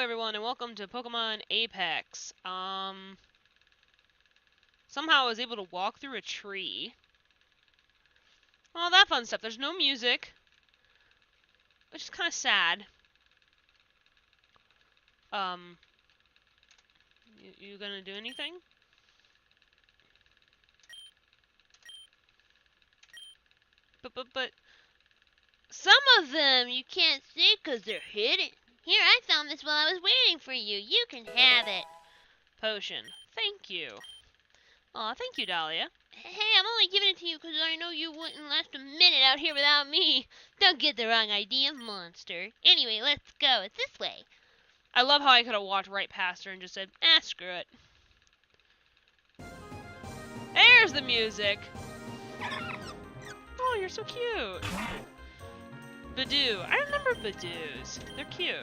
everyone, and welcome to Pokemon Apex. Somehow I was able to walk through a tree. All that fun stuff. There's no music, which is kind of sad. You gonna do anything? But some of them you can't see 'cause they're hidden. Here, I found this while I was waiting for you. You can have it. Potion. Thank you. Aw, thank you, Dahlia. Hey, I'm only giving it to you 'cause I know you wouldn't last a minute out here without me. Don't get the wrong idea, monster. Anyway, let's go. It's this way. I love how I could have walked right past her and just said, screw it. There's the music. Oh, you're so cute. Badoo. I remember Badoos. They're cute.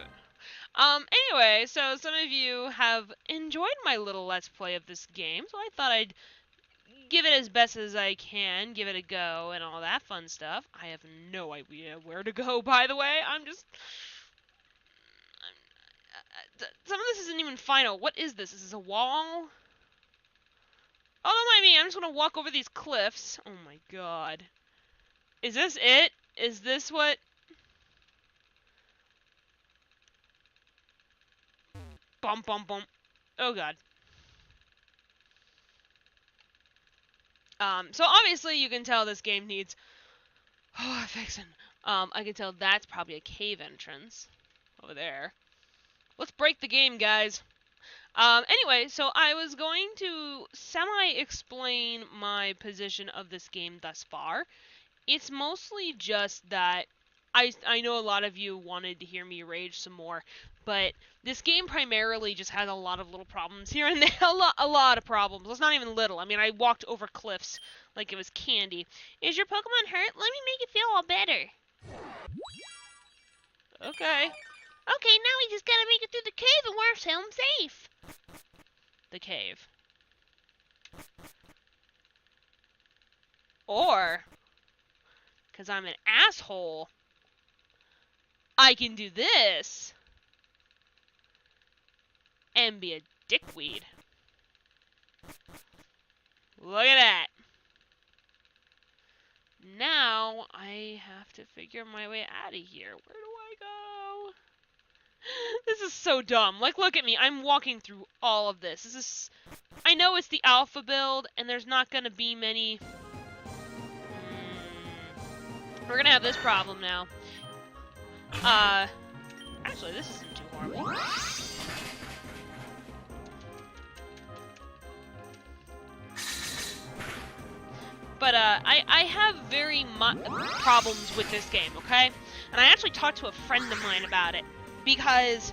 Anyway, so some of you have enjoyed my little Let's Play of this game, so I thought I'd give it as best as I can, give it a go, and all that fun stuff. I have no idea where to go, by the way. Some of this isn't even final. What is this? Is this a wall? Oh, don't mind me. I'm just gonna walk over these cliffs. Oh my god. Is this it? Is this what... Bum, bum, bum. Oh god. So obviously you can tell this game needs... fixing. I can tell that's probably a cave entrance. Over there. Let's break the game, guys. Anyway, so I was going to semi-explain my position of this game thus far. It's mostly just that I know a lot of you wanted to hear me rage some more, but this game primarily just has a lot of little problems here and there. A lot of problems. It's not even little. I mean, I walked over cliffs like it was candy. Is your Pokemon hurt? Let me make it feel all better. Okay. Okay, now we just gotta make it through the cave and we're home safe. The cave. Or, because I'm an asshole, I can do this and be a dickweed. Look at that. Now I have to figure my way out of here. Where do I go? This is so dumb. Like, look at me. I'm walking through all of this. I know it's the alpha build, and there's not going to be many... We're going to have this problem now. Actually, this isn't too horrible. But, I have very problems with this game, okay? And I actually talked to a friend of mine about it. Because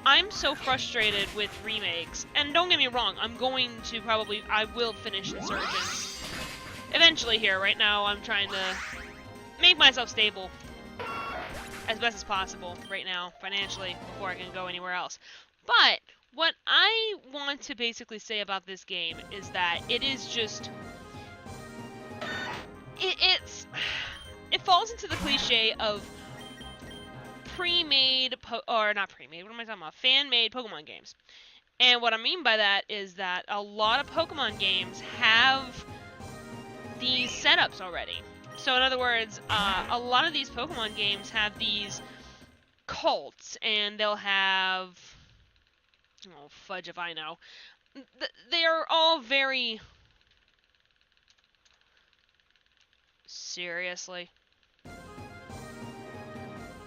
I'm so frustrated with remakes. And don't get me wrong, I will finish Insurgence eventually here. Right now, I'm trying to make myself stable as best as possible right now, financially, before I can go anywhere else. But what I want to basically say about this game is that it is just... It falls into the cliche of fan-made Pokemon games. And what I mean by that is that a lot of Pokemon games have these setups already. So in other words, a lot of these Pokemon games have these cults, and they'll have... Oh, fudge if I know. They are all very... Seriously?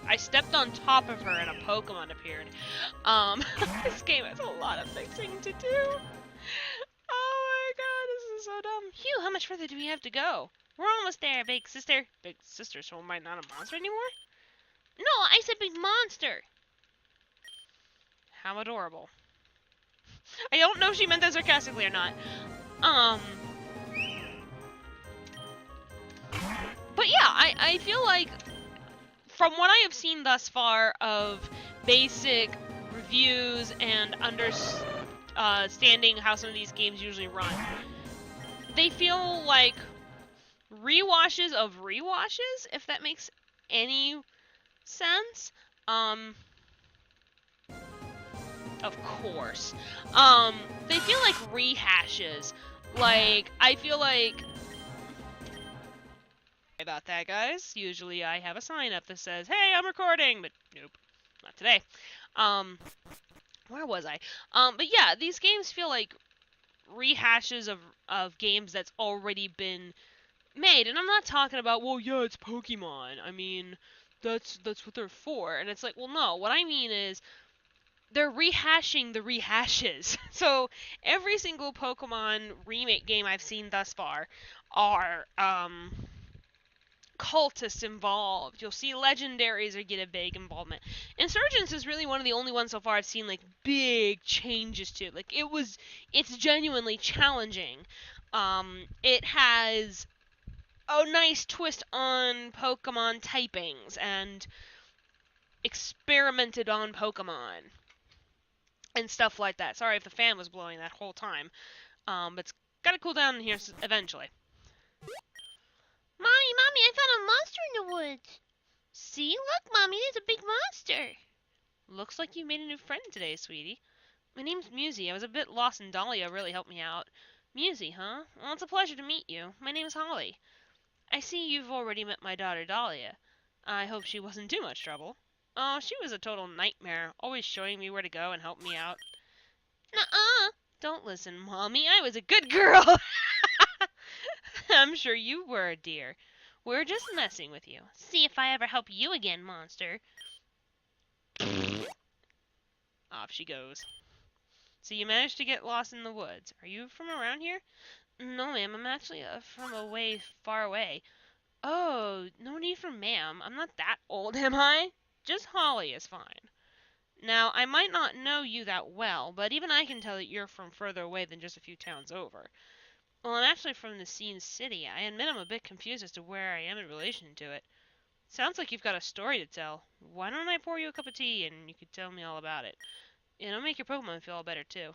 I stepped on top of her and a Pokemon appeared. This game has a lot of fixing to do. Oh my god, this is so dumb. Phew, how much further do we have to go? We're almost there, big sister. Big sister, so am I not a monster anymore? No, I said big monster. How adorable. I don't know if she meant that sarcastically or not. But yeah, I feel like from what I have seen thus far of basic reviews and understanding how some of these games usually run, they feel like rewashes of rewashes, if that makes any sense. Of course. They feel like rehashes. Like, I feel like... About that, guys. Usually I have a sign up that says, hey, I'm recording, but nope, not today. Where was I? But yeah, these games feel like rehashes of games that's already been made. And I'm not talking about, well, yeah, it's Pokemon. I mean, that's what they're for. And it's like, well, no. What I mean is they're rehashing the rehashes. So every single Pokemon remake game I've seen thus far are cultists involved. You'll see legendaries or get a big involvement. Insurgents is really one of the only ones so far I've seen like big changes to. Like it's genuinely challenging. It has a nice twist on Pokemon typings and experimented on Pokemon and stuff like that. Sorry if the fan was blowing that whole time. But it's gotta cool down here eventually. Mommy, I found a monster in the woods. See? Look, Mommy, there's a big monster. Looks like you made a new friend today, sweetie. My name's Musey. I was a bit lost and Dahlia really helped me out. Musey, huh? Well, it's a pleasure to meet you. My name's Holly. I see you've already met my daughter Dahlia. I hope she wasn't too much trouble. Oh, she was a total nightmare, always showing me where to go and helping me out. Nuh-uh. Don't listen, Mommy. I was a good girl. I'm sure you were, dear. We're just messing with you. See if I ever help you again, monster. Off she goes. So you managed to get lost in the woods. Are you from around here? No, ma'am. I'm actually from far away. Oh, no need for ma'am. I'm not that old, am I? Just Holly is fine. Now, I might not know you that well, but even I can tell that you're from further away than just a few towns over. Well, I'm actually from the Scene City. I admit I'm a bit confused as to where I am in relation to it. Sounds like you've got a story to tell. Why don't I pour you a cup of tea and you could tell me all about it? It'll make your Pokemon feel all better, too.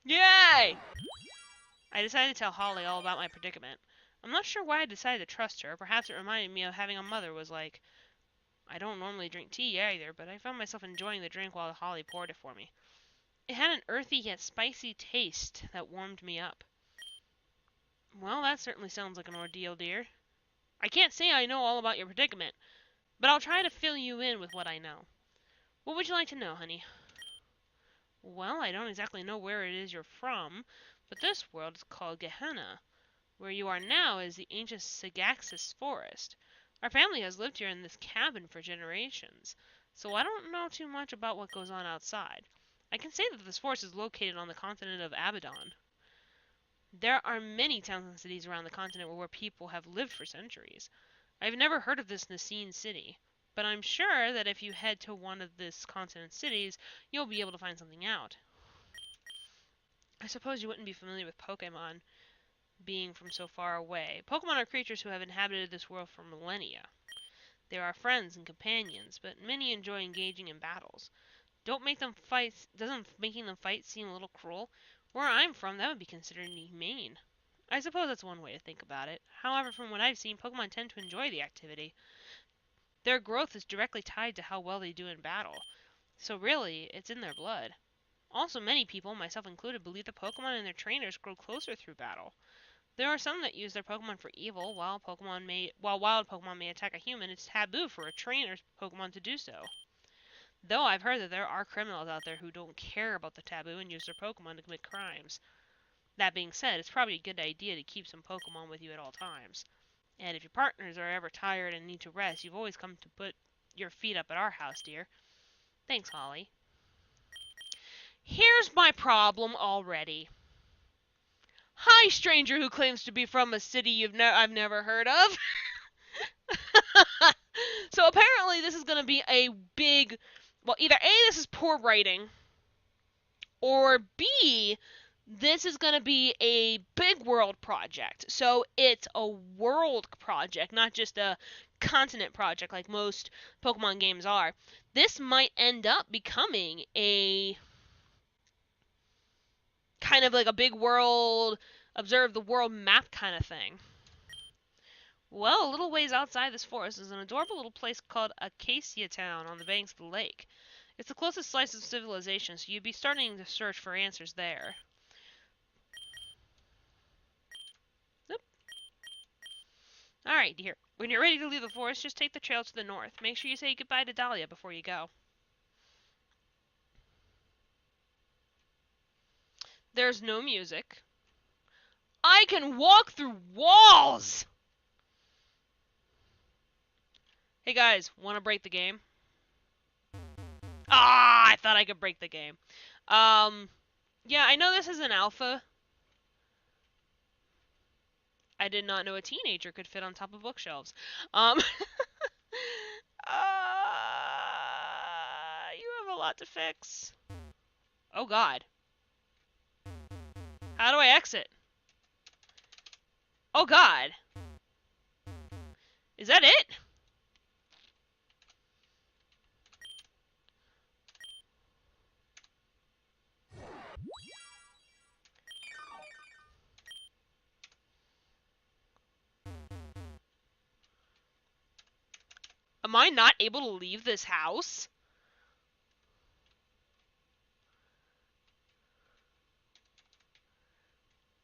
Yay! I decided to tell Holly all about my predicament. I'm not sure why I decided to trust her. Perhaps it reminded me of having a mother was like. I don't normally drink tea either, but I found myself enjoying the drink while Holly poured it for me. It had an earthy yet spicy taste that warmed me up. Well, that certainly sounds like an ordeal, dear. I can't say I know all about your predicament, but I'll try to fill you in with what I know. What would you like to know, honey? Well, I don't exactly know where it is you're from, but this world is called Gehenna. Where you are now is the ancient Sagaxis forest. Our family has lived here in this cabin for generations, so I don't know too much about what goes on outside. I can say that this forest is located on the continent of Abaddon. There are many towns and cities around the continent where people have lived for centuries. I've never heard of this Nasine city, but I'm sure that if you head to one of this continent's cities, you'll be able to find something out. I suppose you wouldn't be familiar with Pokemon, being from so far away. Pokemon are creatures who have inhabited this world for millennia. They are friends and companions, but many enjoy engaging in battles. Doesn't making them fight seem a little cruel? Where I'm from, that would be considered inhumane. I suppose that's one way to think about it. However, from what I've seen, Pokemon tend to enjoy the activity. Their growth is directly tied to how well they do in battle, so really, it's in their blood. Also, many people, myself included, believe that Pokemon and their trainers grow closer through battle. There are some that use their Pokemon for evil, while wild Pokemon may attack a human, it's taboo for a trainer's Pokemon to do so. Though I've heard that there are criminals out there who don't care about the taboo and use their Pokemon to commit crimes. That being said, it's probably a good idea to keep some Pokemon with you at all times. And if your partners are ever tired and need to rest, you've always come to put your feet up at our house, dear. Thanks, Holly. Here's my problem already. Hi, stranger who claims to be from a city I've never heard of. So apparently this is going to be a big... Well, either A, this is poor writing, or B, this is going to be a big world project. So it's a world project, not just a continent project like most Pokemon games are. This might end up becoming a kind of like a big world, observe the world map kind of thing. Well, a little ways outside this forest is an adorable little place called Acacia Town on the banks of the lake. It's the closest slice of civilization, so you'd be starting to search for answers there. Yep. Alright, dear. When you're ready to leave the forest, just take the trail to the north. Make sure you say goodbye to Dahlia before you go. There's no music. I can walk through walls! Hey guys, wanna break the game? Ah, I thought I could break the game. Yeah, I know this is an alpha. I did not know a teenager could fit on top of bookshelves. You have a lot to fix. Oh god. How do I exit? Oh god. Is that it? Am I not able to leave this house?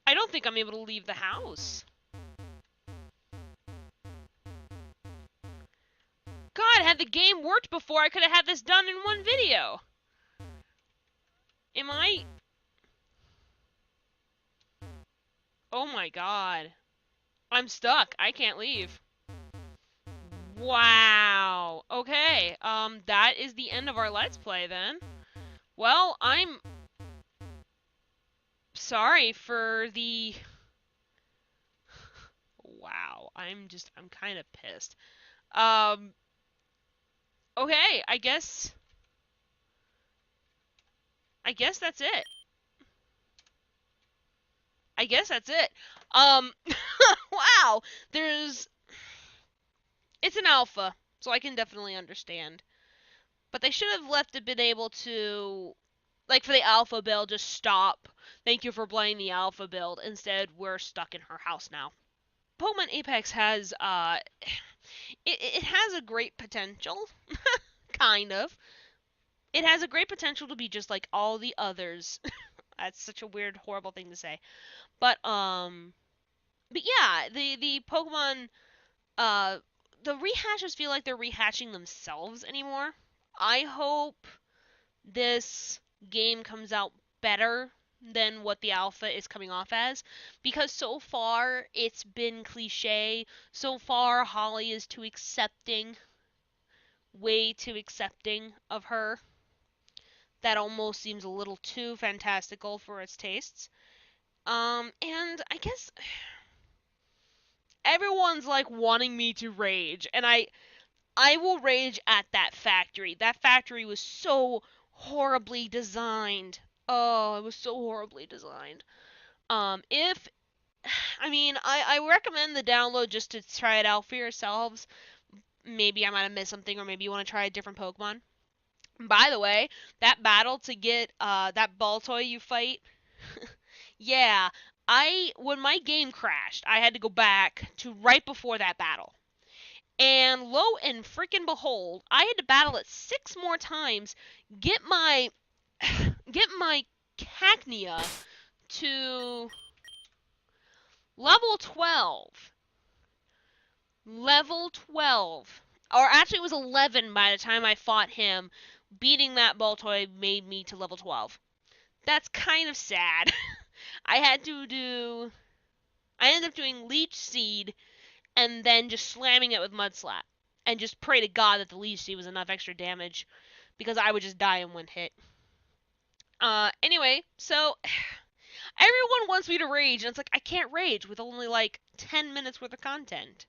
I don't think I'm able to leave the house. God, had the game worked before, I could have had this done in one video. Am I... Oh my god. I'm stuck. I can't leave. Wow. Okay, that is the end of our Let's Play then. Well, I'm sorry for the... Wow, I'm kind of pissed. Okay, I guess that's it. I guess that's it. Wow, it's an alpha, so I can definitely understand. But they should have been able to, like, for the alpha build, just stop. Thank you for playing the alpha build. Instead, we're stuck in her house now. Pokemon Apex has, it has a great potential. Kind of. It has a great potential to be just like all the others. That's such a weird, horrible thing to say. But yeah, the Pokemon, the rehashes feel like they're rehashing themselves anymore. I hope this game comes out better than what the alpha is coming off as, because so far it's been cliche. So far, Holly is too accepting, way too accepting of her. That almost seems a little too fantastical for its tastes. And I guess everyone's like wanting me to rage, and I will rage at that factory. That factory was so horribly designed. Oh, it was so horribly designed. If I mean, I recommend the download just to try it out for yourselves. Maybe I might have missed something, or maybe you want to try a different Pokemon. By the way, that battle to get that Baltoy you fight, yeah, when my game crashed, I had to go back to right before that battle. And lo and freaking behold, I had to battle it 6 more times, get my Cacnea to level 12. Level 12. Or actually it was 11 by the time I fought him. Beating that Baltoy made me to level 12. That's kind of sad. I ended up doing Leech Seed and then just slamming it with Mud Slap. And just pray to God that the Leech Seed was enough extra damage, because I would just die in one hit. Anyway, so everyone wants me to rage, and it's like, I can't rage with only like 10 minutes worth of content.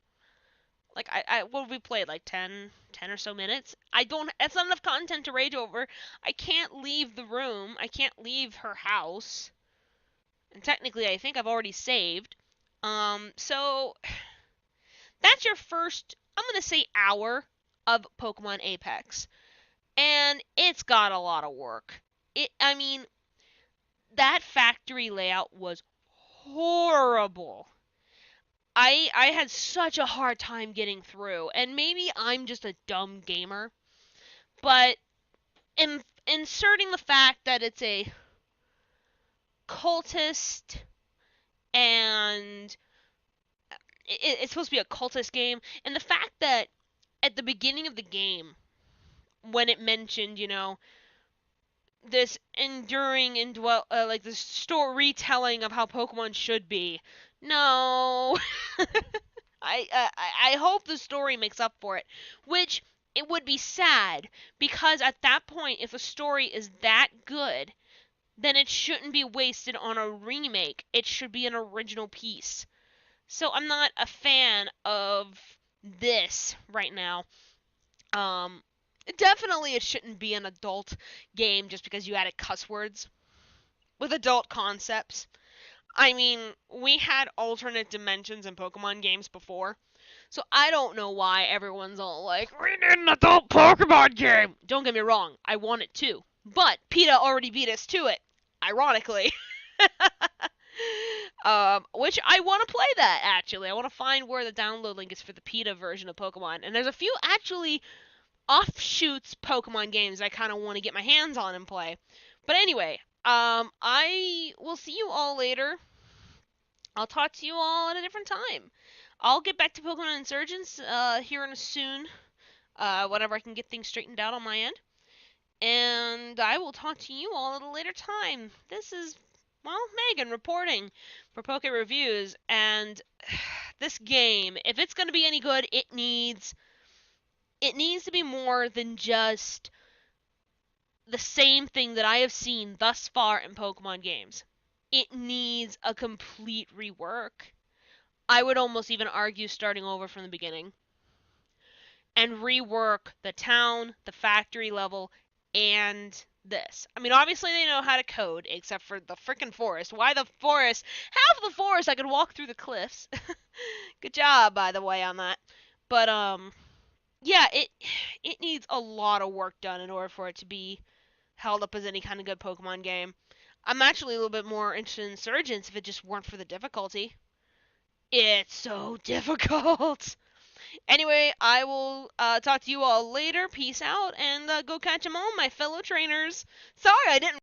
Like, what have we played? Like 10 or so minutes? It's not enough content to rage over. I can't leave the room. I can't leave her house. And technically, I think I've already saved. So that's your first, I'm going to say, hour of Pokemon Apex. And it's got a lot of work. I mean, that factory layout was horrible. I had such a hard time getting through, and maybe I'm just a dumb gamer, but inserting the fact that it's a cultist and it's supposed to be a cultist game, and the fact that at the beginning of the game, when it mentioned, this enduring and like this storytelling of how Pokemon should be, no, I hope the story makes up for it, which it would be sad because at that point, if a story is that good, then it shouldn't be wasted on a remake. It should be an original piece. So I'm not a fan of this right now. Definitely it shouldn't be an adult game just because you added cuss words with adult concepts. I mean, we had alternate dimensions in Pokemon games before, so I don't know why everyone's all like, we need an adult Pokemon game! Don't get me wrong, I want it too. But PETA already beat us to it, ironically. Which I want to play that, actually. I want to find where the download link is for the PETA version of Pokemon. And there's a few, actually, offshoots Pokemon games I kind of want to get my hands on and play. But anyway, I will see you all later. I'll talk to you all at a different time. I'll get back to Pokemon Insurgents here in a soon, whenever I can get things straightened out on my end. And I will talk to you all at a later time. This is, well, Megan reporting for Poke Reviews. And this game, if it's going to be any good, it needs to be more than just the same thing that I have seen thus far in Pokemon games. It needs a complete rework. I would almost even argue starting over from the beginning. And rework the town, the factory level, and this. I mean, obviously they know how to code, except for the freaking forest. Why the forest? Half of the forest I could walk through the cliffs. Good job, by the way, on that. But, yeah, it needs a lot of work done in order for it to be held up as any kind of good Pokemon game. I'm actually a little bit more interested in Insurgents if it just weren't for the difficulty. It's so difficult. Anyway, I will talk to you all later. Peace out, and go catch 'em all, my fellow trainers. Sorry I didn't